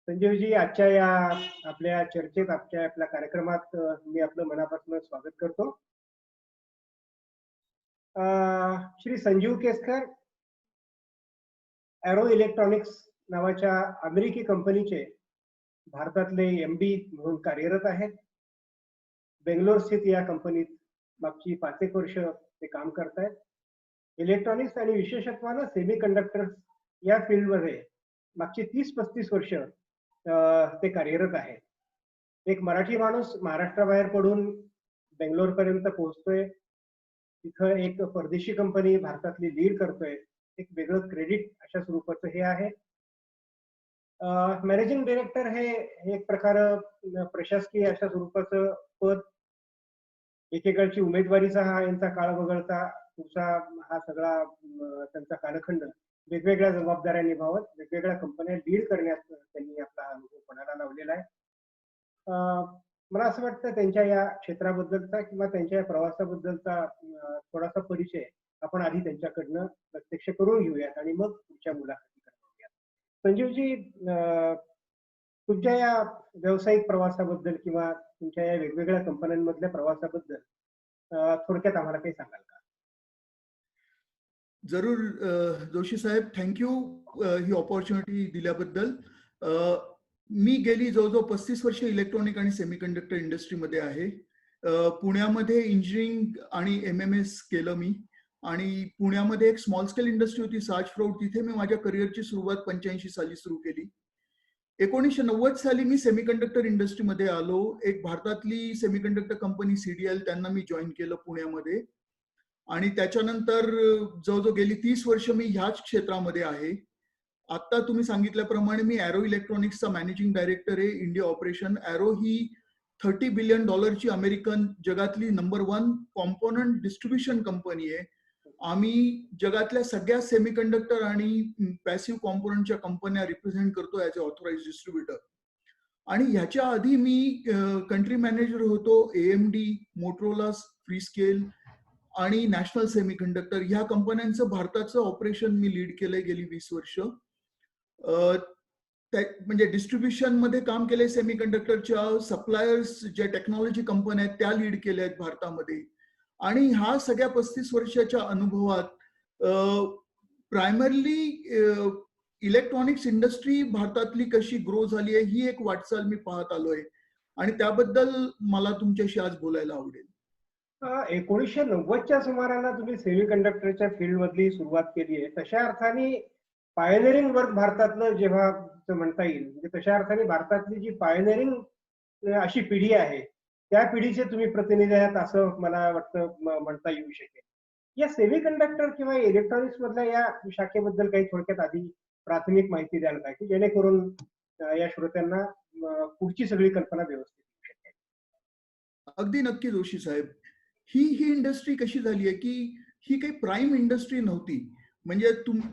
संजीवजी, आजच्या या आपल्या चर्चेत, आपल्या कार्यक्रमात मी आपलं मनापासून स्वागत करतो. श्री संजीव केसकर एरो इलेक्ट्रॉनिक्स नावाच्या अमेरिकी कंपनीचे भारतातले MD म्हणून कार्यरत आहेत. बेंगलोर स्थित या कंपनीत मागची 5 एक वर्ष ते काम करतायत. इलेक्ट्रॉनिक्स आणि विशेषत्वानं सेमी कंडक्टर्स या फील्डमध्ये मागची 30-35 वर्ष ते कार्यरत आहेत. एक मराठी माणूस महाराष्ट्राबाहेर पडून बेंगलोर पर्यंत पोहोचतोय. तिथं एक परदेशी कंपनी भारतातली लीड करतोय. एक वेगळं क्रेडिट अशा स्वरूपाचं हे आहे. मॅनेजिंग डायरेक्टर हे एक प्रकार प्रशासकीय अशा स्वरूपाचं पद. एकेकाळची उमेदवारीचा हा यांचा काळ वगळता पुढचा हा सगळा त्यांचा कालखंड वेगवेगळ्या जबाबदाऱ्या निभावत वेगवेगळ्या कंपन्या लीड करण्यात त्यांनी आपला अनुभव पणाला लावलेला आहे. मला असं वाटतं त्यांच्या या क्षेत्राबद्दलचा किंवा त्यांच्या या प्रवासाबद्दलचा थोडासा परिचय आपण आधी त्यांच्याकडनं प्रत्यक्ष करून घेऊयात आणि मग पुढच्या मुलाखती करूयात. संजीवजी, तुमच्या या व्यावसायिक प्रवासाबद्दल किंवा तुमच्या या वेगवेगळ्या कंपन्यांमधल्या प्रवासाबद्दल थोडक्यात आम्हाला काही सांगाल का? जरूर जोशी साहेब, थँक्यू ही ऑपॉर्च्युनिटी दिल्याबद्दल. मी गेली जवळजवळ 35 वर्ष इलेक्ट्रॉनिक आणि सेमीकंडक्टर इंडस्ट्रीमध्ये आहे. पुण्यामध्ये इंजिनिअरिंग आणि MMS केलं मी, आणि पुण्यामध्ये एक स्मॉल स्केल इंडस्ट्री होती साज फ्राऊड, तिथे मी माझ्या करिअरची सुरुवात 85 साली सुरू केली. 1990 साली मी सेमीकंडक्टर इंडस्ट्रीमध्ये आलो. एक भारतातली सेमीकंडक्टर कंपनी CDL, त्यांना मी जॉईन केलं पुण्यामध्ये, आणि त्याच्यानंतर जवळजवळ गेली 30 वर्ष मी ह्याच क्षेत्रामध्ये आहे. आता तुम्ही सांगितल्याप्रमाणे मी एरो इलेक्ट्रॉनिक्सचा मॅनेजिंग डायरेक्टर आहे. India operation. एरो ही $30 बिलियन अमेरिकन जगातली नंबर 1 कॉम्पोनंट डिस्ट्रीब्युशन कंपनी आहे. आम्ही जगातल्या सगळ्या सेमीकंडक्टर आणि पॅसिव्ह कॉम्पोनंटच्या कंपन्या रिप्रेझेंट करतो ॲज अ ऑथोराइज डिस्ट्रीब्युटर. आणि ह्याच्या आधी मी कंट्री मॅनेजर होतो AMD, मोटोरोला, फ्रीस्केल आणि नॅशनल सेमीकंडक्टर ह्या कंपन्यांचं भारताचं ऑपरेशन मी लीड केलंय गेली 20 वर्ष. म्हणजे डिस्ट्रीब्युशन मध्ये काम केलंय सेमीकंडक्टरच्या. सप्लायर्स ज्या टेक्नॉलॉजी कंपन्या आहेत त्या लीड केल्या आहेत भारतामध्ये. आणि ह्या सगळ्या 35 वर्षाच्या अनुभवात प्रायमरली इलेक्ट्रॉनिक्स इंडस्ट्री भारतातली कशी ग्रो झाली आहे ही एक वाटचाल मी पाहत आलोय, आणि त्याबद्दल मला तुमच्याशी आज बोलायला आवडेल. 1990च्या सुमाराला तुम्ही सेमीकंडक्टरच्या फील्ड मधली सुरुवात केली आहे. तशा अर्थाने पायनियरिंग वर्क भारतातलं जेव्हा म्हणता येईल, म्हणजे तशा अर्थाने भारतातली जी पायनियरिंग अशी पिढी आहे त्या पिढीचे तुम्ही प्रतिनिधी आहात असं मला वाटतं म्हणता येऊ शकेल. या सेमीकंडक्टर किंवा इलेक्ट्रॉनिक्स मधल्या या शाखेबद्दल काही थोडक्यात आधी प्राथमिक माहिती द्याल का, की जेणेकरून या श्रोत्यांना पुढची सगळी कल्पना व्यवस्थित होऊ शकेल? अगदी नक्की जोशी साहेब. ही इंडस्ट्री कशी झाली आहे की ही काही प्राईम इंडस्ट्री नव्हती. म्हणजे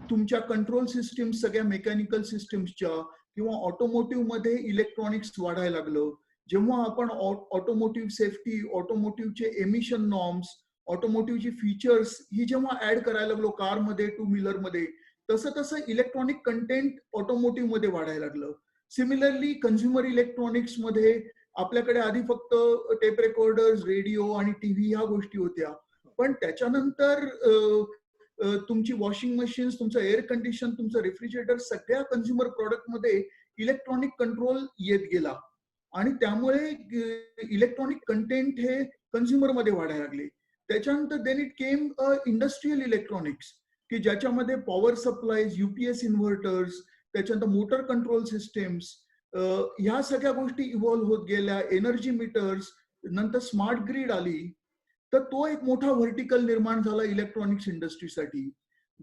तुमच्या कंट्रोल सिस्टीम सगळ्या मेकॅनिकल सिस्टीम्सच्या किंवा ऑटोमोटिव्ह मध्ये इलेक्ट्रॉनिक्स वाढायला लागलं. जेव्हा आपण ऑटोमोटिव्ह सेफ्टी, ऑटोमोटिव्हचे एमिशन नॉर्म्स, ऑटोमोटिव्हची फीचर्स ही जेव्हा ऍड करायला लागलो कारमध्ये, 2 व्हीलरमध्ये, तसं तसं इलेक्ट्रॉनिक कंटेंट ऑटोमोटिव्ह मध्ये वाढायला लागलं. सिमिलरली कन्झ्युमर इलेक्ट्रॉनिक्स मध्ये आपल्याकडे आधी फक्त टेप रेकॉर्डर्स, रेडिओ आणि टीव्ही ह्या गोष्टी होत्या. पण त्याच्यानंतर तुमची वॉशिंग मशीन्स, तुमचं एअर कंडिशन, तुमचं रेफ्रिजरेटर, सगळ्या कन्झ्युमर प्रोडक्ट मध्ये इलेक्ट्रॉनिक कंट्रोल येत गेला, आणि त्यामुळे इलेक्ट्रॉनिक कंटेंट हे कन्झ्युमर मध्ये वाढायला लागले. त्याच्यानंतर then it came industrial electronics, की ज्याच्यामध्ये पॉवर सप्लायज, UPS इन्व्हर्टर्स, त्याच्यानंतर मोटर कंट्रोल सिस्टीम्स, ह्या सगळ्या गोष्टी इव्हॉल्व्ह होत गेल्या. एनर्जी मीटर्स, नंतर स्मार्ट ग्रीड आली. तर तो एक मोठा व्हर्टिकल निर्माण झाला इलेक्ट्रॉनिक्स इंडस्ट्रीसाठी.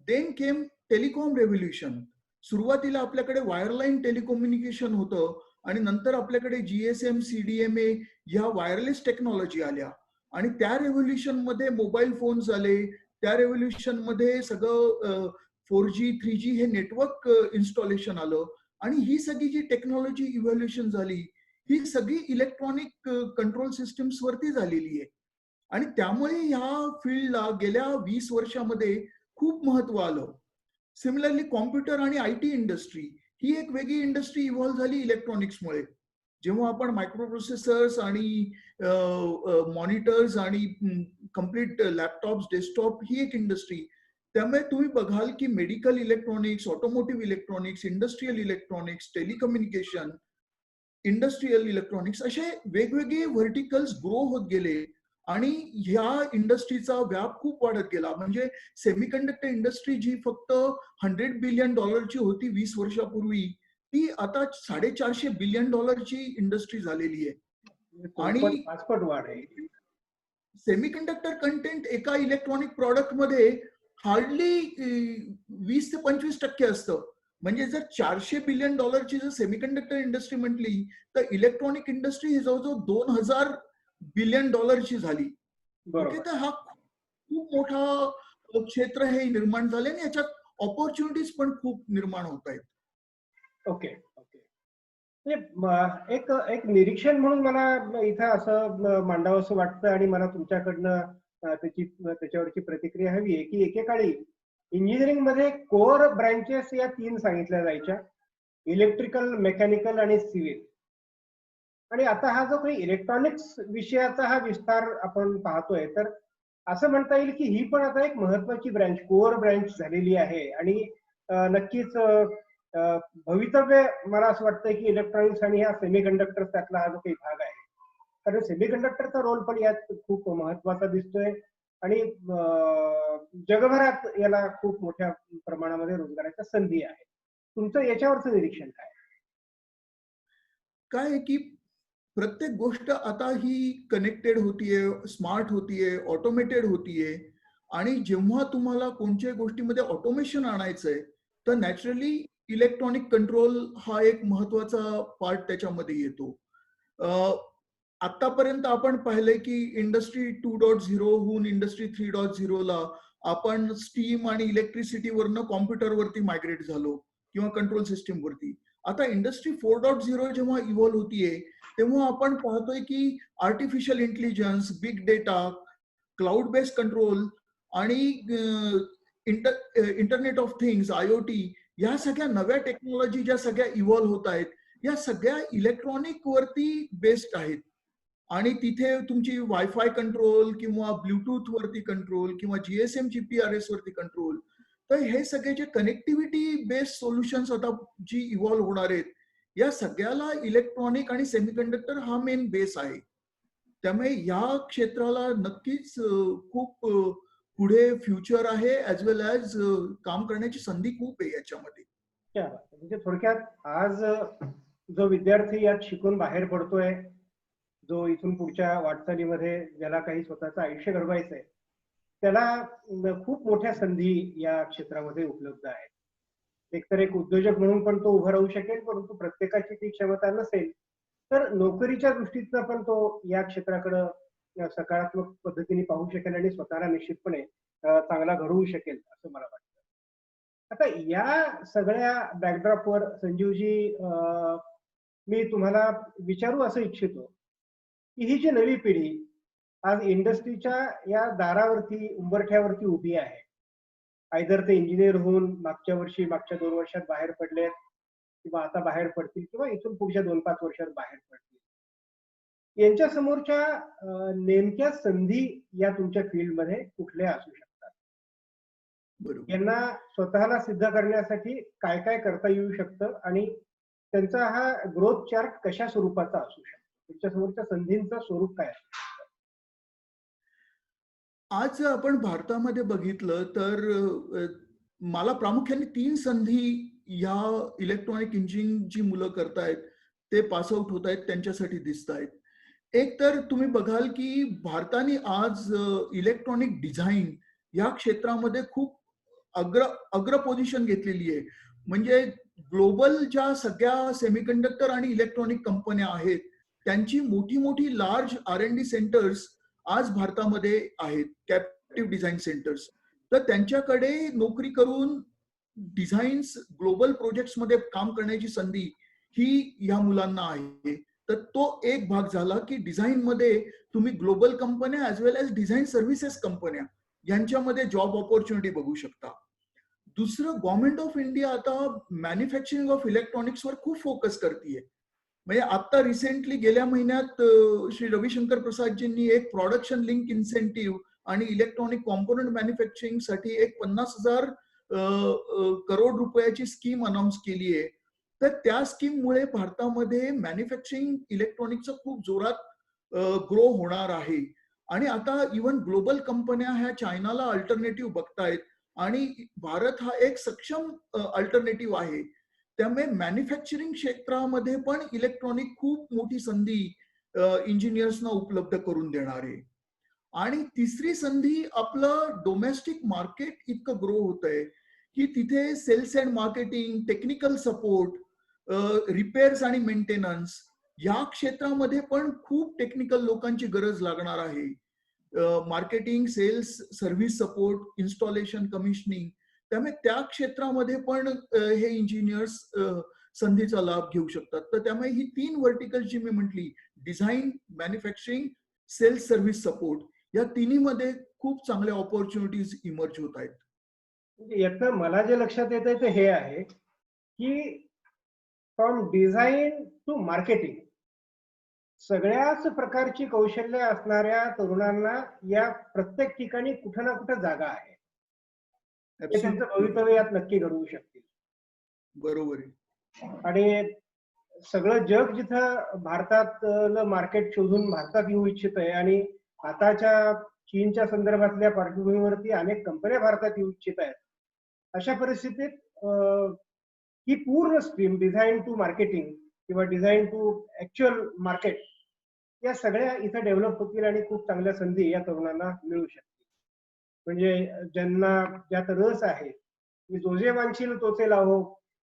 Then came telecom revolution. सुरुवातीला आपल्याकडे वायरलाईन टेलिकम्युनिकेशन होतं, आणि नंतर आपल्याकडे GSM, CDMA ह्या वायरलेस टेक्नॉलॉजी आल्या, आणि त्या रेव्होल्युशन मध्ये मोबाईल फोन्स आले. त्या रेव्होल्युशन मध्ये सगळं 4G, 3G हे नेटवर्क इन्स्टॉलेशन आलं, आणि ही सगळी जी टेक्नॉलॉजी इव्हॉल्युशन झाली ही सगळी इलेक्ट्रॉनिक कंट्रोल सिस्टीम्स वरती झालेली आहे. आणि त्यामुळे ह्या फील्डला गेल्या 20 वर्षामध्ये खूप महत्व आलं. सिमिलरली कॉम्प्युटर आणि IT इंडस्ट्री ही एक वेगळी इंडस्ट्री इव्हॉल्व्ह झाली इलेक्ट्रॉनिक्समुळे. जेव्हा आपण मायक्रो प्रोसेसर्स आणि मॉनिटर्स आणि कम्प्लीट लॅपटॉप्स, डेस्कटॉप ही एक इंडस्ट्री. त्यामुळे तुम्ही बघाल की medical electronics, automotive electronics, industrial electronics, telecommunication, industrial electronics असे वेगवेगळे व्हर्टिकल्स ग्रो होत गेले आणि ह्या इंडस्ट्रीचा व्याप खूप वाढत गेला. म्हणजे सेमीकंडक्टर इंडस्ट्री जी फक्त $100 बिलियन होती 20 वर्षापूर्वी, ती आता $450 बिलियन इंडस्ट्री झालेली आहे. आणि चौपट पाचपट वाढ आहे. सेमीकंडक्टर कंटेंट एका इलेक्ट्रॉनिक प्रॉडक्ट मध्ये हार्डली 20 ते 25% असतं. म्हणजे जर $400 बिलियन जर सेमीकंडक्टर इंडस्ट्री म्हटली तर इलेक्ट्रॉनिक इंडस्ट्री ही जवळजवळ $2000 बिलियन झाली. ओके, बरोबर. तर हा खूप मोठा क्षेत्र हे निर्माण झाले आणि याच्यात ऑपॉर्च्युनिटीज पण खूप निर्माण होत आहेत. Okay, okay. म्हणजे एक एक निरीक्षण म्हणून मला इथं असं मांडावंसं वाटतं आणि मला तुमच्याकडनं त्याच्यावरची प्रतिक्रिया हवी आहे की एकेकाळी इंजिनिअरिंग मध्ये कोअर ब्रँचेस या 3 सांगितल्या जायच्या, इलेक्ट्रिकल, मेकॅनिकल आणि सिव्हिल. आणि आता हा जो काही इलेक्ट्रॉनिक्स विषयाचा हा विस्तार आपण पाहतोय, तर असं म्हणता येईल की ही पण आता एक महत्वाची ब्रँच, कोअर ब्रँच झालेली आहे. आणि नक्कीच भवितव्य मला असं वाटतंय की इलेक्ट्रॉनिक्स आणि ह्या सेमीकंडक्टर त्यातला हा जो काही भाग आहे, कारण सेमीकंडक्टरचा रोल पण यात खूप महत्वाचा दिसतोय आणि जगभरात याला खूप मोठ्या प्रमाणामध्ये रोजगाराच्या संधी आहे. तुमचं याच्यावरचं निरीक्षण काय? काय आहे की प्रत्येक गोष्ट आता ही कनेक्टेड होतीये, स्मार्ट होतीये, ऑटोमेटेड होतीये आणि जेव्हा तुम्हाला कोणत्याही गोष्टीमध्ये ऑटोमेशन आणायचंय तर नॅचरली इलेक्ट्रॉनिक कंट्रोल हा एक महत्वाचा पार्ट त्याच्यामध्ये येतो. आतापर्यंत आपण पाहिलंय की इंडस्ट्री 2.0 होऊन इंडस्ट्री 3.0 ला आपण स्टीम आणि इलेक्ट्रिसिटी वरनं कॉम्प्युटरवरती मायग्रेट झालो किंवा कंट्रोल सिस्टीम वरती. आता इंडस्ट्री 4.0 जेव्हा इव्हॉल्व्ह होतीये तेव्हा आपण पाहतोय की artificial intelligence, big data, cloud based control आणि इंटरनेट ऑफ थिंग्स, IoT या सगळ्या नव्या टेक्नॉलॉजी ज्या सगळ्या इव्हॉल्व्ह होत आहेत या सगळ्या इलेक्ट्रॉनिक वरती बेस्ड आहेत. आणि तिथे तुमची वायफाय कंट्रोल किंवा ब्लूटूथ वरती कंट्रोल किंवा GSM GPRS वरती कंट्रोल. तर हे सगळे जे कनेक्टिव्हिटी बेस्ड सोल्युशन्स आता जी इव्हॉल्व्ह होणार आहेत या सगळ्याला इलेक्ट्रॉनिक आणि सेमीकंडक्टर हा मेन बेस आहे. त्यामुळे या क्षेत्राला नक्कीच खूप पुढे फ्युचर आहे ऍज वेल ऍज काम करण्याची संधी खूप आहे याच्यामध्ये. म्हणजे थोडक्यात आज जो विद्यार्थी यात शिकून बाहेर पडतोय, जो इथून पुढच्या वाटचालीमध्ये ज्याला काही स्वतःचं आयुष्य घडवायचंय, त्याला खूप मोठ्या संधी या क्षेत्रामध्ये उपलब्ध आहेत. एकतर एक उद्योजक म्हणून पण तो उभा राहू शकेल, परंतु प्रत्येकाची ती क्षमता नसेल तर नोकरीच्या दृष्टीतनं पण तो या क्षेत्राकडे सकारात्मक पद्धतीने पाहू शकेल आणि स्वतःला निश्चितपणे चांगला घडवू शकेल असं मला वाटतं. आता या सगळ्या बॅकड्रॉपवर संजीवजी, मी तुम्हाला विचारू असं इच्छितो की ही जी नवी पिढी आज इंडस्ट्रीच्या या दारावरती, उंबरठ्यावरती उभी आहे, आयदर ते इंजिनियर होऊन मागच्या वर्षी, मागच्या 2 वर्षात बाहेर पडलेत किंवा आता बाहेर पडतील किंवा इथून पुढच्या 2-5 वर्षात बाहेर पडतील, यांच्या समोरच्या नेमक्या संधी या तुमच्या फील्डमध्ये कुठल्या असू शकतात? बरोबर. यांना स्वतःला सिद्ध करण्यासाठी काय काय करता येऊ शकतं आणि त्यांचा हा ग्रोथ चार्ट कशा स्वरूपाचा असू शकतो? त्यांच्या समोरच्या संधींचं स्वरूप काय असू शकतं? आज जर आपण भारतामध्ये बघितलं तर मला प्रामुख्याने 3 संधी या इलेक्ट्रॉनिक इंजिनिअरिंग जी मुलं करतायत ते पास आउट होत आहेत त्यांच्यासाठी दिसत आहेत. एक तर तुम्ही बघाल की भारताने आज इलेक्ट्रॉनिक डिझाईन या क्षेत्रामध्ये खूप अग्र पोझिशन घेतलेली आहे. म्हणजे ग्लोबल ज्या सगळ्या सेमीकंडक्टर आणि इलेक्ट्रॉनिक कंपन्या आहेत त्यांची मोठी मोठी लार्ज R&D सेंटर्स आज भारतामध्ये आहेत, कॅप्टिव्ह डिझाईन सेंटर्स. तर त्यांच्याकडे नोकरी करून डिझाईन्स ग्लोबल प्रोजेक्ट्स मध्ये काम करण्याची संधी ही या मुलांना आहे. तर तो एक भाग झाला की डिझाईन मध्ये तुम्ही ग्लोबल कंपन्या ऍज वेल एज डिझाईन सर्व्हिसेस कंपन्या यांच्यामध्ये जॉब ऑपॉर्च्युनिटी बघू शकता. दुसरं, गव्हर्नमेंट ऑफ इंडिया आता मॅन्युफॅक्चरिंग ऑफ इलेक्ट्रॉनिक्सवर खूप फोकस करतीये. म्हणजे आता रिसेंटली गेल्या महिन्यात श्री रविशंकर प्रसादजींनी एक प्रोडक्शन लिंक इन्सेंटिव्ह आणि इलेक्ट्रॉनिक कॉम्पोनंट मॅन्युफॅक्चरिंग साठी एक 50,000 करोड रुपयाची स्कीम अनाऊन्स केली आहे. तर त्या स्कीममुळे भारतामध्ये मॅन्युफॅक्चरिंग इलेक्ट्रॉनिकचं खूप जोरात ग्रो होणार आहे. आणि आता इव्हन ग्लोबल कंपन्या ह्या चायनाला अल्टरनेटिव्ह बघतायत आणि भारत हा एक सक्षम अल्टरनेटिव्ह आहे. त्यामुळे मॅन्युफॅक्चरिंग क्षेत्रामध्ये पण इलेक्ट्रॉनिक खूप मोठी संधी इंजिनियर्सना उपलब्ध करून देणार आहे. आणि तिसरी संधी, आपलं डोमेस्टिक मार्केट इतकं ग्रो होत आहे की तिथे sales and marketing, technical support, repairs आणि मेंटेनन्स या क्षेत्रामध्ये पण खूप टेक्निकल लोकांची गरज लागणार आहे. Marketing, sales, service support, installation, commissioning, त्यामुळे त्या क्षेत्रामध्ये पण हे इंजिनियर्स संधीचा लाभ घेऊ शकतात. तर त्यामुळे ही 3 व्हर्टिकल जी मी म्हटली, design, manufacturing, sales, service support, या तिन्हीमध्ये खूप चांगल्या ऑपॉर्च्युनिटीज इमर्ज होत आहेत. म्हणजे यातनं मला जे लक्षात येतंय ते हे आहे की फ्रॉम डिझाईन टू मार्केटिंग सगळ्याच प्रकारची कौशल्य असणाऱ्या तरुणांना या प्रत्येक ठिकाणी कुठं ना कुठं जागा आहे. ते त्यांचं भवितव्य यात नक्की घडवू शकतील. बरोबर आहे. आणि सगळं जग जिथं भारतातलं मार्केट शोधून भारतात येऊ इच्छित आहे आणि आताच्या चीनच्या संदर्भातल्या पार्श्वभूमीवरती अनेक कंपन्या भारतात येऊ इच्छित आहेत. अशा परिस्थितीत ही पूर्ण स्ट्रीम डिझाईन टू मार्केटिंग किंवा डिझाईन टू ऍक्च्युअल मार्केट या सगळ्या इथं डेव्हलप होतील आणि खूप चांगल्या संधी या तरुणांना मिळू शकतील. म्हणजे ज्यांना ज्यात रस आहे, मी जो जे वांछील तोचे लाहो,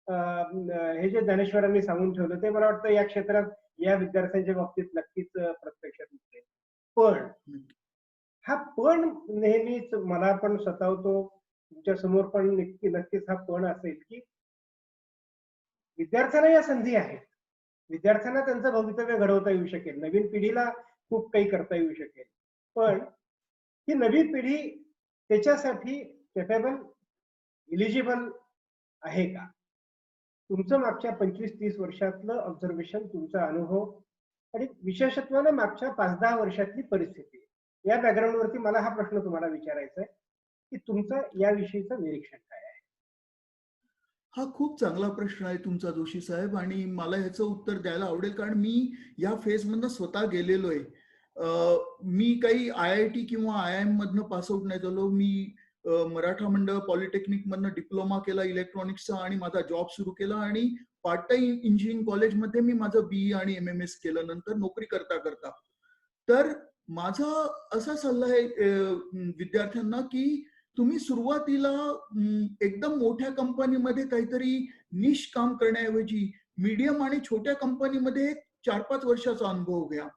हे जे ज्ञानेश्वरांनी सांगून ठेवलं ते मला वाटतं या क्षेत्रात या विद्यार्थ्यांच्या बाबतीत नक्कीच प्रत्यक्षात उतरेल. पण हा पण नेहमीच मला पण सतावतो, तुमच्या समोर पण नक्कीच हा पण असेल की विद्यार्थ्यांना या संधी आहेत. विद्यार्थ्यांना त्यांचं भवितव्य घडवता येऊ शकेल, नवीन पिढीला खूप काही करता येऊ शकेल. पण ही नवी पिढी त्याच्यासाठी कॅपेबल, इलिजिबल आहे का? तुमचं मागच्या 25-30 वर्षातलं ऑब्झर्वेशन, तुमचा अनुभव आणि विशेषत्वानं मागच्या 5-10 वर्षातली परिस्थिती, या बॅकग्राऊंडवरती मला हा प्रश्न तुम्हाला विचारायचा आहे की तुमचं याविषयीचं निरीक्षण काय आहे? हा खूप चांगला प्रश्न आहे तुमचा जोशी साहेब, आणि मला ह्याचं उत्तर द्यायला आवडेल कारण मी या फेजमधनं स्वतः गेलेलो आहे. मी काही IIT किंवा IIM मधनं पासआउट नाही झालो. मी मराठा मंडळ पॉलिटेक्निक मधनं डिप्लोमा केला इलेक्ट्रॉनिक्सचा आणि माझा जॉब सुरू केला आणि पार्ट टाइम इंजिनिअरिंग कॉलेजमध्ये मी माझं BE आणि MMS केलं नंतर नोकरी करता करता. तर माझा असा सल्ला आहे विद्यार्थ्यांना की तुम्ही सुरुवातीला एकदम मोठ्या कंपनीमध्ये काहीतरी निश काम करण्याऐवजी मीडियम आणि छोट्या कंपनीमध्ये 4-5 वर्षाचा अनुभव घ्या.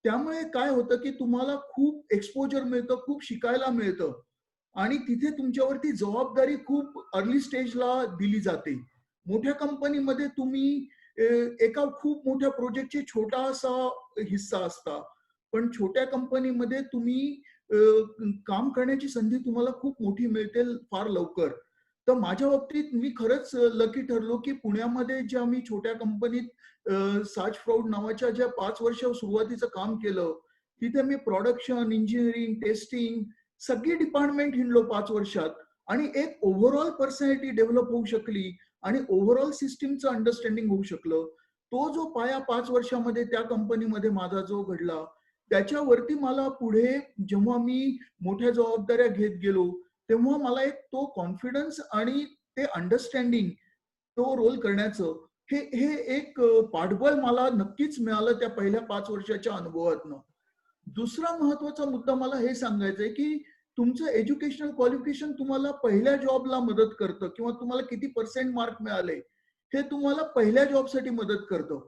त्यामुळे काय होतं की तुम्हाला खूप एक्सपोजर मिळतं, खूप शिकायला मिळतं आणि तिथे तुमच्यावरती जबाबदारी खूप अर्ली स्टेजला दिली जाते. मोठ्या कंपनीमध्ये तुम्ही एका खूप मोठ्या प्रोजेक्टचे छोटासा हिस्सा असता, पण छोट्या कंपनीमध्ये तुम्ही काम करण्याची संधी तुम्हाला खूप मोठी मिळते फार लवकर. तर माझ्या बाबतीत मी खरंच लकी ठरलो की पुण्यामध्ये ज्या मी छोट्या कंपनीत साज फ्राऊड नावाच्या ज्या 5 वर्ष सुरुवातीचं काम केलं, तिथे मी प्रोडक्शन, इंजिनिअरिंग, टेस्टिंग सगळी डिपार्टमेंट हिंडलो 5 वर्षात आणि एक ओव्हरऑल पर्सनॅलिटी डेव्हलप होऊ शकली आणि ओव्हरऑल सिस्टीमचं अंडरस्टँडिंग होऊ शकलं. तो जो पाया 5 वर्षामध्ये त्या कंपनीमध्ये माझा जो घडला, त्याच्यावरती मला पुढे जेव्हा मी मोठ्या जबाबदाऱ्या घेत गेलो, तेव्हा मला एक तो कॉन्फिडन्स आणि ते अंडरस्टँडिंग, तो रोल करण्याचं हे हे एक पाठबळ मला नक्कीच मिळालं त्या पहिल्या 5 वर्षाच्या अनुभवातनं. दुसरा महत्वाचा मुद्दा मला हे सांगायचं आहे की तुमचं एज्युकेशनल क्वालिफिकेशन तुम्हाला पहिल्या जॉबला मदत करतं किंवा तुम्हाला किती पर्सेंट मार्क मिळाले हे तुम्हाला पहिल्या जॉबसाठी मदत करतं.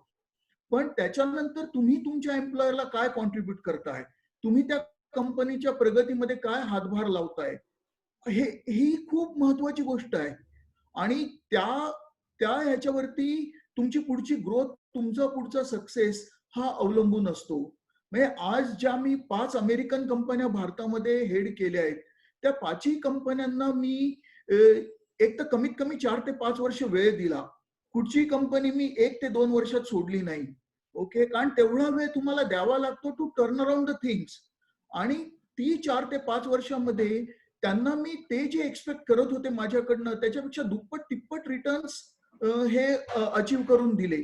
पण त्याच्यानंतर तुम्ही तुमच्या एम्प्लॉयरला काय कॉन्ट्रीब्यूट करताय, तुम्ही त्या कंपनीच्या प्रगतीमध्ये काय हातभार लावताय, ही खूप महत्वाची गोष्ट आहे. आणि त्या त्या ह्याच्यावरती तुमची पुढची ग्रोथ, तुमचा पुढचा सक्सेस हा अवलंबून असतो. म्हणजे आज ज्या मी 5 अमेरिकन कंपन्या भारतामध्ये हेड केल्या आहेत, त्या 5ही कंपन्यांना मी एक तर कमीत कमी 4 ते 5 वर्ष वेळ दिला. कुठची कंपनी मी 1 ते 2 वर्षात सोडली नाही. ओके. कारण तेवढा वेळ तुम्हाला द्यावा लागतो to turn around the things. आणि ती 4 ते 5 वर्षामध्ये त्यांना मी ते जे एक्सपेक्ट करत होते माझ्याकडनं त्याच्यापेक्षा दुप्पट तिप्पट रिटर्न्स हे अचीव करून दिले.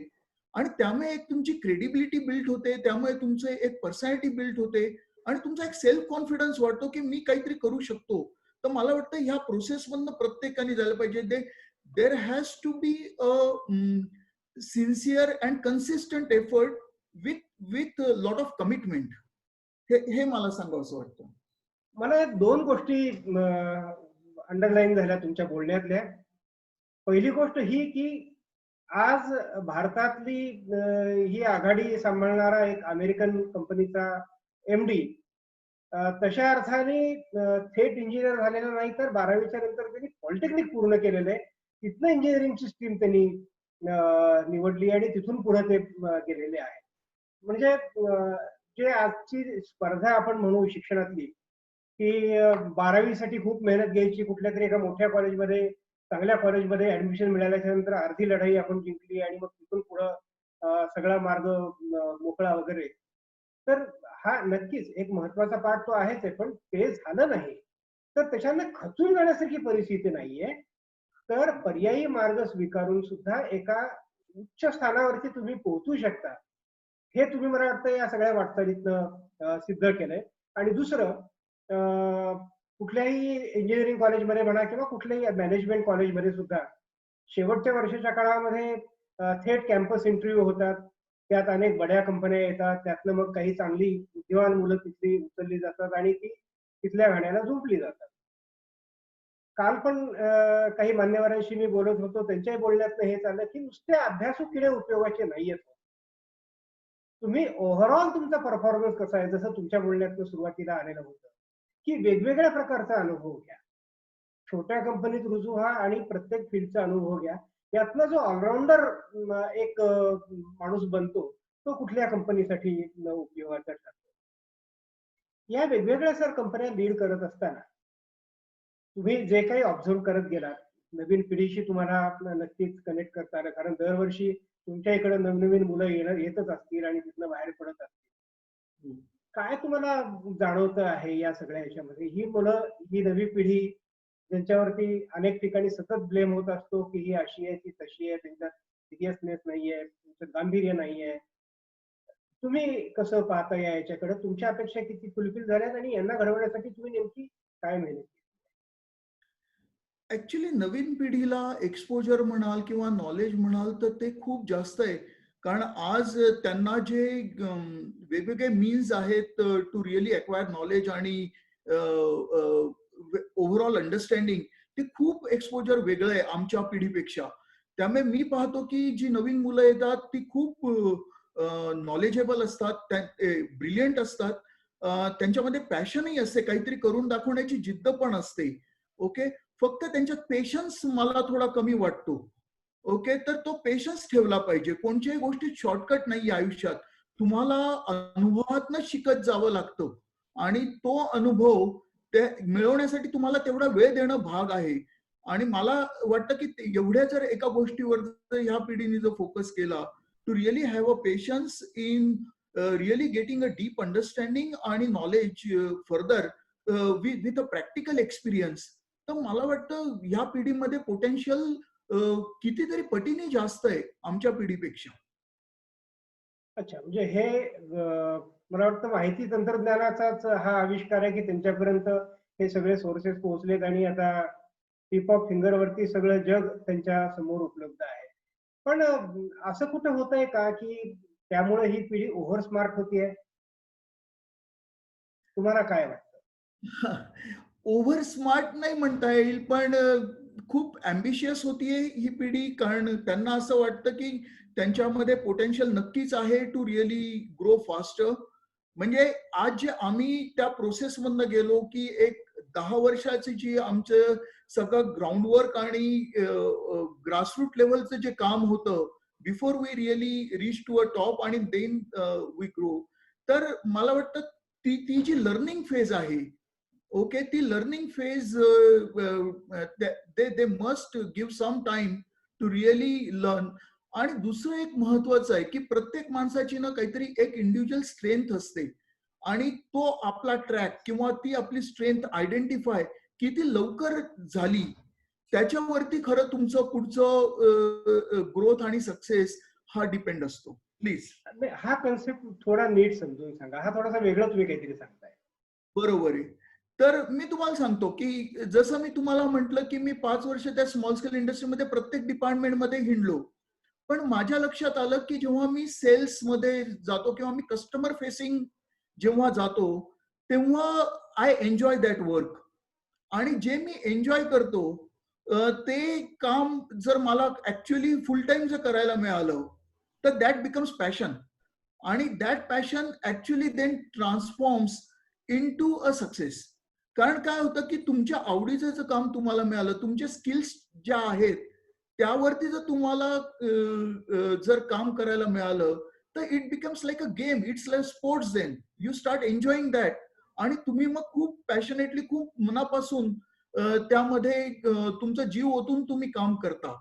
आणि त्यामुळे एक तुमची क्रेडिबिलिटी बिल्ड होते, त्यामुळे तुमचे एक पर्सनॅलिटी बिल्ड होते आणि तुमचा एक सेल्फ कॉन्फिडन्स वाढतो की मी काहीतरी करू शकतो. तर मला वाटतं ह्या प्रोसेसमधनं प्रत्येकाने जायला पाहिजे. There has to be a sincere and consistent effort with lot of commitment. हे मला सांगावं असं वाटतं. मला एक 2 गोष्टी अंडरलाईन झाल्या तुमच्या बोलण्यातल्या. पहिली गोष्ट ही की आज भारतातली ही आघाडी सांभाळणारा एक अमेरिकन कंपनीचा एमडी तशा अर्थाने थेट इंजिनियर झालेला नाही, तर 12वीच्या नंतर त्यांनी पॉलिटेक्निक पूर्ण केलेलं आहे. तिथनं इंजिनिअरिंगची स्ट्रीम त्यांनी निवडली आणि तिथून पुढे ते गेलेले आहे. म्हणजे जे आजची स्पर्धा आपण म्हणू शिक्षणातली की 12वीसाठी खूप मेहनत घ्यायची, कुठल्या तरी एका मोठ्या कॉलेजमध्ये चांगल्या कॉलेजमध्ये ऍडमिशन मिळाल्याच्या नंतर अर्धी लढाई आपण जिंकली आणि मग तिथून पुढं सगळा मार्ग मोकळा वगैरे. तर हा नक्कीच एक महत्वाचा पार्ट तो आहेच आहे, पण ते झालं नाही तर त्याच्यानं खचून जाण्यासारखी परिस्थिती नाहीये. तर पर्यायी मार्ग स्वीकारून सुद्धा एका उच्च स्थानावरती तुम्ही पोहोचू शकता, हे तुम्ही मला वाटतं या सगळ्या वाटचालीतनं सिद्ध केलंय. आणि दुसरं कुठल्याही इंजिनिअरिंग कॉलेजमध्ये म्हणा किंवा कुठल्याही मॅनेजमेंट कॉलेजमध्ये सुद्धा शेवटच्या वर्षाच्या काळामध्ये थेट कॅम्पस इंटरव्ह्यू होतात. त्यात अनेक बड्या कंपन्या येतात, त्यातनं मग काही चांगली बुद्धिमान मुलं तिथली उचलली जातात आणि ती तिथल्या गाण्याला झोपली जातात. काल पण काही मान्यवरांशी मी बोलत होतो, त्यांच्याही बोलण्यातनं हे चाललं की नुसते अभ्यासू किडे उपयोगाचे नाहीयेत. तुम्ही ओव्हरऑल तुमचा परफॉर्मन्स कसा आहे, जसं तुमच्या बोलण्यातनं सुरुवातीला आलेलं होतं की वेगवेगळ्या प्रकारचा अनुभव घ्या. छोट्या कंपनीत रुजू व्हा आणि प्रत्येक फील्डचा अनुभव घ्या. यातनं जो ऑलराऊंडर एक माणूस बनतो, तो कुठल्या कंपनीसाठी उपयोगाचा ठरतो. या वेगवेगळ्या सर कंपन्या लीड करत असताना तुम्ही जे काही ऑब्झर्व करत गेलात, नवीन पिढीशी तुम्हाला नक्कीच कनेक्ट करता आलं, कारण दरवर्षी तुमच्या इकडे नवनवीन मुलं येतच असतील आणि तिथनं बाहेर पडत असतील. काय तुम्हाला जाणवतं आहे या सगळ्या ह्याच्यामध्ये, ही मुलं, ही नवी पिढी ज्यांच्यावरती अनेक ठिकाणी सतत ब्लेम होत असतो की ही अशी आहे ती तशी आहे, त्यांच्यात सिरियसनेस नाहीये, त्यांचं गांभीर्य नाहीये, तुम्ही कसं पाहता या याच्याकडे, तुमच्या अपेक्षा किती फुलफिल झाल्यात आणि यांना घडवण्यासाठी तुम्ही नेमकी काय मेहनत केली? ऍक्च्युली नवीन पिढीला एक्सपोजर म्हणाल किंवा नॉलेज म्हणाल तर ते खूप जास्त आहे. कारण आज त्यांना जे वेगवेगळे मीन्स आहेत टू रिअली अक्वायर नॉलेज आणि ओव्हरऑल अंडरस्टँडिंग, ते खूप एक्सपोजर वेगळं आहे आमच्या पिढीपेक्षा. त्यामुळे मी पाहतो की जी नवीन मुलं येतात ती खूप नॉलेजेबल असतात, ब्रिलियंट असतात, त्यांच्यामध्ये पॅशनही असते, काहीतरी करून दाखवण्याची जिद्द पण असते. ओके. फक्त त्यांच्यात पेशन्स मला थोडा कमी वाटतो. ओके. तर तो पेशन्स ठेवला पाहिजे. कोणत्याही गोष्टीत शॉर्टकट नाही आयुष्यात. तुम्हाला अनुभवातनं शिकत जावं लागतं आणि तो अनुभव ते मिळवण्यासाठी तुम्हाला तेवढा वेळ देणं भाग आहे. आणि मला वाटतं की एवढ्या जर एका गोष्टीवर ह्या पिढीने जर फोकस केला to really have a patience in really getting a deep understanding आणि knowledge further with a practical experience, तर मला वाटतं ह्या पिढीमध्ये पोटेन्शियल कितीतरी पटीने जास्त आहे आमच्या पिढीपेक्षा. अच्छा, म्हणजे हे मला वाटतं माहिती तंत्रज्ञानाचाच हा आविष्कार आहे की त्यांच्यापर्यंत हे सगळे सोर्सेस पोहोचलेत आणि आता टिप ऑफ फिंगरवरती सगळं जग त्यांच्या समोर उपलब्ध आहे. पण असं कुठं होतंय का की त्यामुळे ही पिढी ओव्हर स्मार्ट होतीये? तुम्हाला काय वाटतं? ओव्हर स्मार्ट नाही म्हणता येईल, पण खूप अँबिशियस होतीये ही पिढी. कारण त्यांना असं वाटतं की त्यांच्यामध्ये पोटेन्शियल नक्कीच आहे टू रिअली ग्रो फास्टर. म्हणजे आज जे आम्ही त्या प्रोसेसमधनं गेलो की एक 10 वर्षाची जी आमचं सगळं ग्राउंडवर्क आणि ग्रासरूट लेवलचं जे काम होतं before we really reach to a top आणि देन वी ग्रो. तर मला वाटतं ती ती जी लर्निंग फेज आहे ओके, ती learning phase they must give some time to really learn. आणि दुसरं एक महत्वाचं आहे की प्रत्येक माणसाची ना काहीतरी एक इंडिव्हिज्युअल स्ट्रेंथ असते, आणि तो आपला ट्रॅक किंवा ती आपली स्ट्रेंथ आयडेंटिफाय किती लवकर झाली त्याच्यावरती खरं तुमचं पुढचं ग्रोथ आणि सक्सेस हा डिपेंड असतो. प्लीज. नाही, हा कन्सेप्ट थोडा नीट समजून सांगा. हा थोडासा वेगळा तुम्ही काहीतरी सांगताय. बरोबर आहे. तर मी तुम्हाला सांगतो की जसं मी तुम्हाला म्हटलं की मी 5 वर्ष त्या स्मॉल स्केल इंडस्ट्रीमध्ये प्रत्येक डिपार्टमेंटमध्ये हिंडलो. पण माझ्या लक्षात आलं की जेव्हा मी सेल्समध्ये जातो किंवा मी कस्टमर फेसिंग जेव्हा जातो, तेव्हा आय एन्जॉय दॅट वर्क. आणि जे मी एन्जॉय करतो ते काम जर मला ऍक्च्युअली फुल टाइम जर करायला मिळालं तर दॅट बिकम्स पॅशन. आणि that passion actually then transforms into a success. कारण काय होतं की तुमच्या आवडीचं जर काम तुम्हाला मिळालं, तुमचे स्किल्स ज्या आहेत त्यावरती जर तुम्हाला जर काम करायला मिळालं तर it becomes like a game, it's like sports. Then you start enjoying that. आणि तुम्ही मग खूप पॅशनेटली, खूप मनापासून त्यामध्ये तुमचा जीव ओतून तुम्ही काम करता.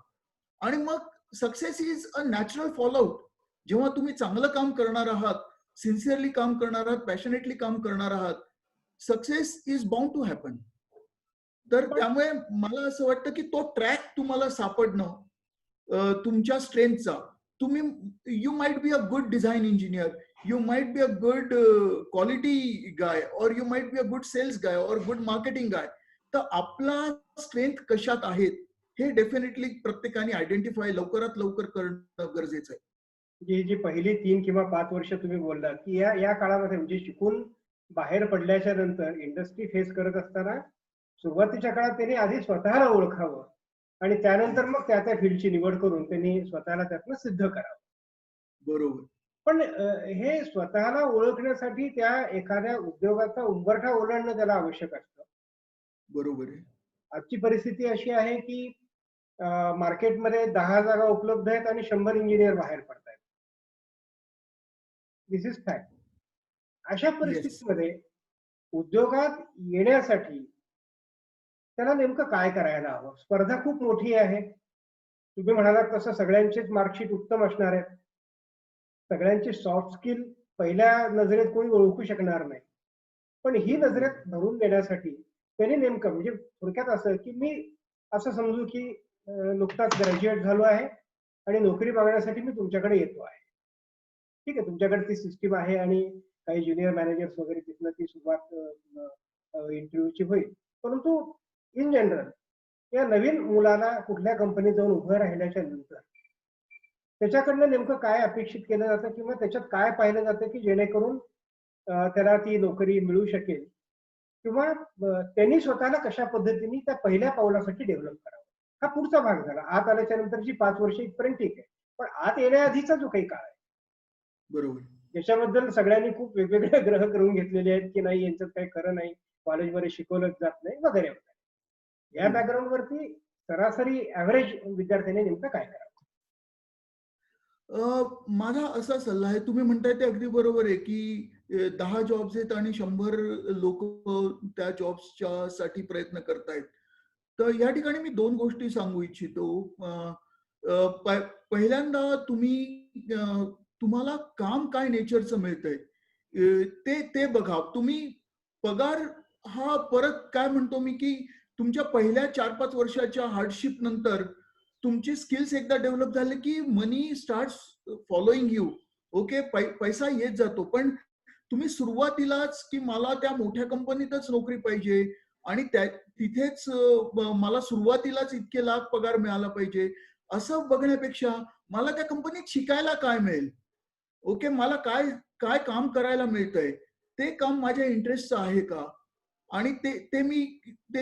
आणि मग success is a natural fallout. जेव्हा तुम्ही चांगलं काम करणार आहात, सिन्सिअरली काम करणार आहात, पॅशनेटली काम करणार आहात, success is bound to happen. तर पण त्यामुळे मला असं वाटतं की तो ट्रॅक तुम्हाला सापडणं तुमच्या स्ट्रेंथचा. तुम्ही, you might be a good design engineer, you might be a good quality guy, और you might be a good sales guy और गुड मार्केटिंग गाय. तर आपला स्ट्रेंथ कशात आहेत हे डेफिनेटली प्रत्येकाने आयडेंटिफाय लवकरात लवकर करणं गरजेचं आहे. जी जी पहिली 3 किंवा 5 वर्ष तुम्ही बोललात, की या या काळामध्ये म्हणजे शिकून बाहेर पडल्याच्या नंतर इंडस्ट्री फेस करत असताना सुरुवातीच्या काळात त्यांनी आधी स्वतःला ओळखावं आणि त्यानंतर मग त्या त्या फील्डची निवड करून त्यांनी स्वतःला त्यातनं सिद्ध करावं. बरोबर. पण हे स्वतःला ओळखण्यासाठी त्या एखाद्या उद्योगाचा उंबरठा ओलांडणं त्याला आवश्यक असतं. बरोबर आहे. आजची परिस्थिती अशी आहे की मार्केटमध्ये 10 जागा उपलब्ध आहेत आणि 100 इंजिनियर बाहेर पडतायत. दिस इज फॅक्ट. अशा येस. परिस्थितीमध्ये उद्योगात येण्यासाठी त्याला नेमकं काय करायला हवं? स्पर्धा खूप मोठी आहे. तुम्ही म्हणालात तसं सगळ्यांचेच मार्कशीट उत्तम असणार आहेत. सगळ्यांचे सॉफ्ट स्किल पहिल्या नजरेत कोणी ओळखू शकणार नाही. पण ही बरोबर. नजरेत धरून देण्यासाठी त्यांनी नेमकं म्हणजे थोडक्यात असं की मी असं समजू की नुकताच ग्रॅज्युएट झालो आहे आणि नोकरी बघण्यासाठी मी तुमच्याकडे येतो आहे. ठीक आहे, तुमच्याकडे ती सिस्टीम आहे आणि काही ज्युनियर मॅनेजर्स वगैरे तिथनं ती सुरुवात इंटरव्ह्यूची होईल. परंतु इन जनरल या नवीन मुलाला कुठल्या कंपनीत जाऊन उभं राहिल्याच्या नंतर त्याच्याकडनं नेमकं काय अपेक्षित केलं जातं किंवा त्याच्यात काय पाहिलं जातं की जेणेकरून त्याला ती नोकरी मिळू शकेल किंवा त्यांनी स्वतःला कशा पद्धतीने त्या पहिल्या पावलासाठी डेव्हलप करावं. हा पुढचा भाग झाला. आत आल्याच्या नंतरची 5 वर्ष इथपर्यंत ठीक आहे. पण आत येण्याआधीचा जो काही काळ आहे बरोबर. याच्याबद्दल सगळ्यांनी खूप वेगवेगळे ग्रह करून घेतलेले आहेत की नाही यांच्यात काही खरं नाही, कॉलेजमध्ये शिकवलंच जात नाही वगैरे वगैरे. या हो. बॅकग्राऊंड वरती सरासरी ऍव्हरेज विद्यार्थ्याने नेमकं काय करावं? माझा असा सल्ला आहे, तुम्ही म्हणताय ते अगदी बरोबर आहे की 10 जॉब्स आहेत आणि 100 लोक त्या जॉब्सच्या साठी प्रयत्न करतायत. तर या ठिकाणी मी 2 गोष्टी सांगू इच्छितो. अ, अ, प पहिल्यांदा तुम्हाला काम काय नेचरचं मिळतंय ते ते बघा. तुम्ही पगार हा परत काय म्हणतो मी की तुमच्या पहिल्या 4-5 वर्षाच्या हार्डशिप नंतर तुमचे स्किल्स एकदा डेव्हलप झाले की मनी स्टार्ट्स फॉलोइंग यू. ओके, पैसा येत जातो. पण तुम्ही सुरुवातीलाच की मला त्या मोठ्या कंपनीतच नोकरी पाहिजे आणि तिथेच मला सुरुवातीलाच इतके लाख पगार मिळाला पाहिजे असं बघण्यापेक्षा मला त्या कंपनीत शिकायला काय मिळेल, ओके, मला काय काय काम करायला मिळतंय, ते काम माझ्या इंटरेस्टचं आहे का, आणि ते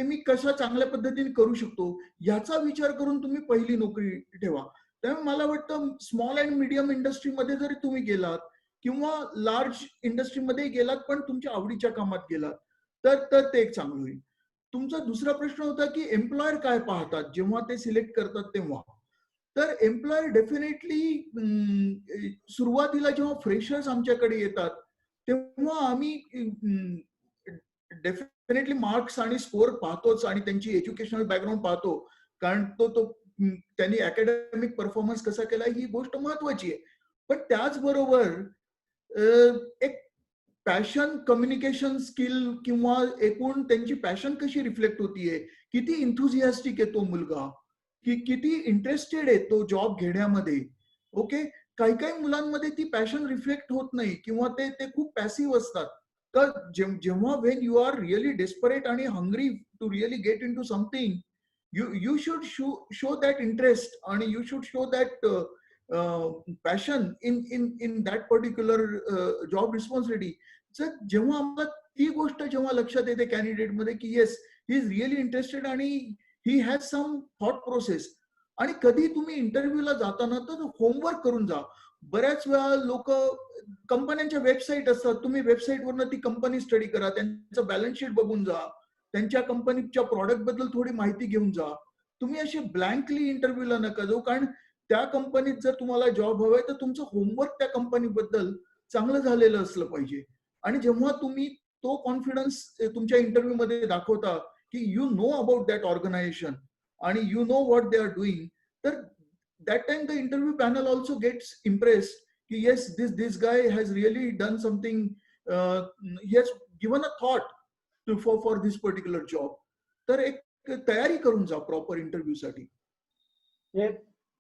मी कशा चांगल्या पद्धतीने करू शकतो याचा विचार करून तुम्ही पहिली नोकरी ठेवा. त्यामुळे मला वाटतं स्मॉल अँड मीडियम इंडस्ट्रीमध्ये जरी तुम्ही गेलात किंवा लार्ज इंडस्ट्रीमध्ये गेलात पण तुमच्या आवडीच्या कामात गेलात तर तर ते एक चांगलं होईल. तुमचा दुसरा प्रश्न होता की एम्प्लॉयर काय पाहतात जेव्हा ते सिलेक्ट करतात तेव्हा. तर एम्प्लॉयर डेफिनेटली सुरुवातीला जेव्हा फ्रेशर्स आमच्याकडे येतात तेव्हा आम्ही डेफिनेटली मार्क्स आणि स्कोअर पाहतोच आणि त्यांची एज्युकेशनल बॅकग्राऊंड पाहतो, कारण त्यांनी अकॅडमिक परफॉर्मन्स कसा केला ही गोष्ट महत्वाची आहे. पण त्याचबरोबर एक पॅशन, कम्युनिकेशन स्किल किंवा एकूण त्यांची पॅशन कशी रिफ्लेक्ट होतीये, किती इन्थुझियास्टिक आहे तो मुलगा, की किती इंटरेस्टेड आहे तो जॉब घेण्यामध्ये. ओके, काही काही मुलांमध्ये ती पॅशन रिफ्लेक्ट होत नाही किंवा ते ते खूप पॅसिव्ह असतात. तर जेव्हा when you are really desperate आणि hungry to really get into something, you should show that interest and you should show that passion in that particular job responsibility. जर जेव्हा आम्हाला ती गोष्ट जेव्हा लक्षात येते कॅन्डिडेट मध्ये की yes he is really interested आणि he has some thought process. आणि कधी तुम्ही इंटरव्ह्यूला जाताना तर होमवर्क करून जा. बऱ्याच वेळा लोक कंपन्यांच्या वेबसाईट असतात, तुम्ही वेबसाईटवरनं ती कंपनी स्टडी करा, त्यांचं बॅलन्स शीट बघून जा, त्यांच्या कंपनीच्या प्रॉडक्ट बद्दल थोडी माहिती घेऊन जा. तुम्ही असे ब्लँकली इंटरव्ह्यूला नका जाऊ, कारण त्या कंपनीत जर तुम्हाला जॉब हवाय तर तुमचं होमवर्क त्या कंपनीबद्दल चांगलं झालेलं असलं पाहिजे. आणि जेव्हा तुम्ही तो कॉन्फिडन्स तुमच्या इंटरव्ह्यू मध्ये दाखवता की you know about that organisation आणि you know what they are doing, तर that time the interview panel also gets impressed की yes this guy has really done something, he has given a thought for this particular job. तर एक तयारी करून जा proper interview साठी. हे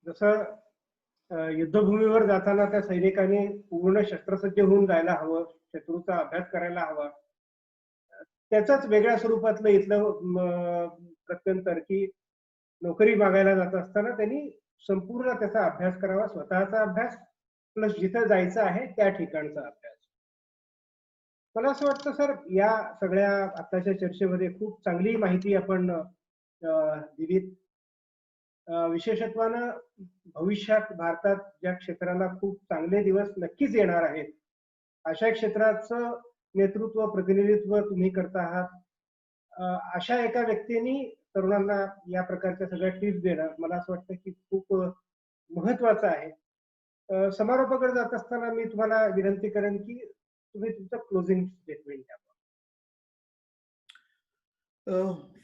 जसं युद्धभूमीवर जाताना त्या सैनिकांनी पूर्ण शस्त्रसज्ज होऊन जायला हवं, शत्रूचा अभ्यास करायला हवा, त्याचाच वेगळ्या स्वरूपातलं इथलं प्रत्यंतर की नोकरी मागायला जात असताना त्यांनी संपूर्ण त्याचा अभ्यास करावा, स्वतःचा अभ्यास प्लस जिथं जायचं आहे त्या ठिकाणचा अभ्यास. मला असं वाटतं सर, या सगळ्या आताच्या चर्चेमध्ये खूप चांगली माहिती आपण दिलीत. विशेषत्वानं भविष्यात भारतात ज्या क्षेत्राला खूप चांगले दिवस नक्कीच येणार आहेत, अशा क्षेत्राचं नेतृत्व, प्रतिनिधित्व तुम्ही करता आहात. अशा एका व्यक्तीने तरुणांना या प्रकारच्या सगळ्या टिप्स देणं मला असं वाटतं की खूप महत्वाचं आहे. समारोपाकडे जात असताना मी तुम्हाला विनंती करेन की तुम्ही तुमचं क्लोजिंग स्टेटमेंट द्या.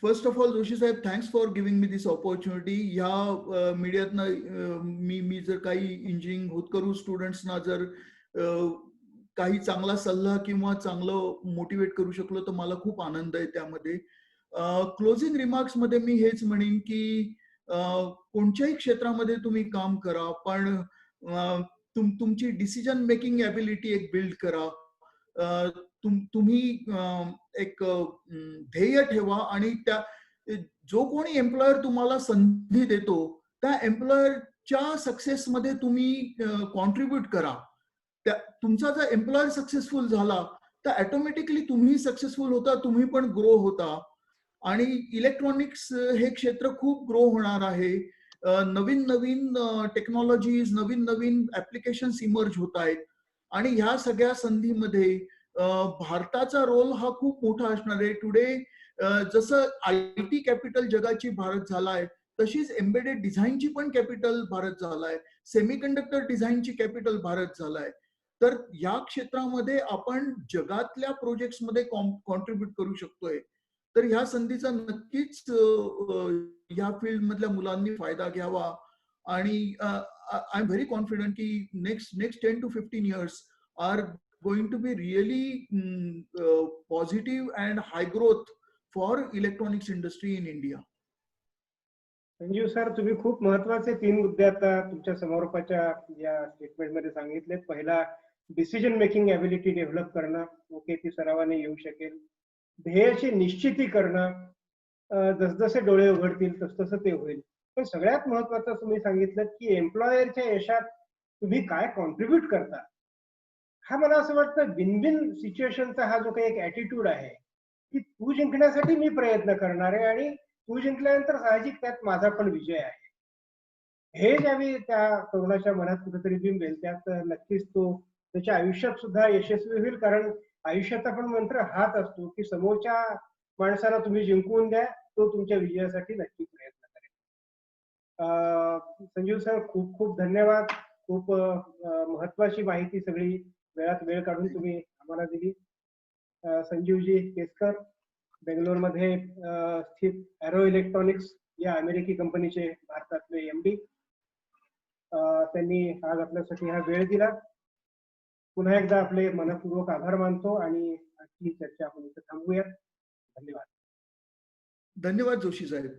फर्स्ट ऑफ ऑल जोशी साहेब, thanks for giving me this opportunity. ह्या मीडियातनं मी जर काही इंजिनिअरिंग होतकरू स्टुडंट्सना जर काही चांगला सल्ला किंवा चांगलं मोटिवेट करू शकलो तर मला खूप आनंद आहे त्यामध्ये. क्लोजिंग रिमार्क्स मध्ये मी हेच म्हणेन की कोणत्याही क्षेत्रामध्ये तुम्ही काम करा, पण तुमची डिसिजन मेकिंग ॲबिलिटी एक बिल्ड करा. तुम्ही एक ध्येय ठेवा आणि त्या जो कोणी एम्प्लॉयर तुम्हाला संधी देतो त्या एम्प्लॉयरच्या सक्सेसमध्ये तुम्ही कॉन्ट्रीब्यूट करा. तुमचा जर एम्प्लॉयर सक्सेसफुल झाला तर ऑटोमॅटिकली तुम्ही सक्सेसफुल होता, तुम्ही पण ग्रो होता. आणि इलेक्ट्रॉनिक्स हे क्षेत्र खूप ग्रो होणार आहे. नवीन नवीन टेक्नॉलॉजीज, नवीन नवीन ऍप्लिकेशन्स इमर्ज होत आहेत आणि ह्या सगळ्या संधीमध्ये भारताचा रोल हा खूप मोठा असणार आहे. टुडे जसं IT कॅपिटल जगाची भारत झालाय, तशीच एम्बेडेड डिझाईनची पण कॅपिटल भारत झालाय, सेमीकंडक्टर डिझाईनची कॅपिटल भारत झालाय. तर या क्षेत्रामध्ये आपण जगातल्या प्रोजेक्ट्स मध्ये कॉन्ट्रीब्यूट करू शकतोय. तर ह्या संधीचा नक्कीच ह्या फील्ड मधल्या मुलांनी फायदा घ्यावा. आणि आय एम व्हेरी कॉन्फिडंट की next 10 to 15 years are going to be really positive and high growth for electronics industry in India. Sanjeev sir, तुम्ही खूप महत्वाचे 3 मुद्दे आता तुमच्या समारोपाच्या या स्टेटमेंटमध्ये सांगितलेत. पहिला, डिसिजन मेकिंग ॲबिलिटी डेव्हलप करणं, ओके, ती सरावाने येऊ शकेल. ध्येयाची निश्चिती करणं, जसजसे डोळे उघडतील तसतसं ते होईल. पण सगळ्यात महत्वाचं तुम्ही सांगितलं की एम्प्लॉयरच्या यशात तुम्ही काय कॉन्ट्रीब्यूट करता. हा मला असं वाटतं विन विन सिच्युएशनचा हा जो काही एक ॲटिट्यूड आहे की तू जिंकण्यासाठी मी प्रयत्न करणार आहे आणि तू जिंकल्यानंतर साहजिक त्यात माझा पण विजय आहे, हे ज्यावेळी त्या तरुणाच्या मनात कुठेतरी बिंबेल त्यात नक्कीच तो त्याच्या आयुष्यात सुद्धा यशस्वी होईल. कारण आयुष्याचा पण मंत्र हाच असतो की समोरच्या माणसाला तुम्ही जिंकवून द्या, तो तुमच्या विजयासाठी नक्की प्रयत्न करेल. संजीव सर, खूप खूप धन्यवाद. खूप महत्वाची माहिती सगळी वेळात वेळ काढून तुम्ही आम्हाला दिली. संजीवजी केसकर, बेंगलोरमध्ये स्थित एरो इलेक्ट्रॉनिक्स या अमेरिकी कंपनीचे भारतातले MD. त्यांनी आज आपल्यासाठी हा वेळ दिला. पुन्हा एकदा आपले मनपूर्वक आभार मानतो आणि आजची चर्चा आपण इथे थांबवूयात. धन्यवाद. धन्यवाद जोशी साहेब.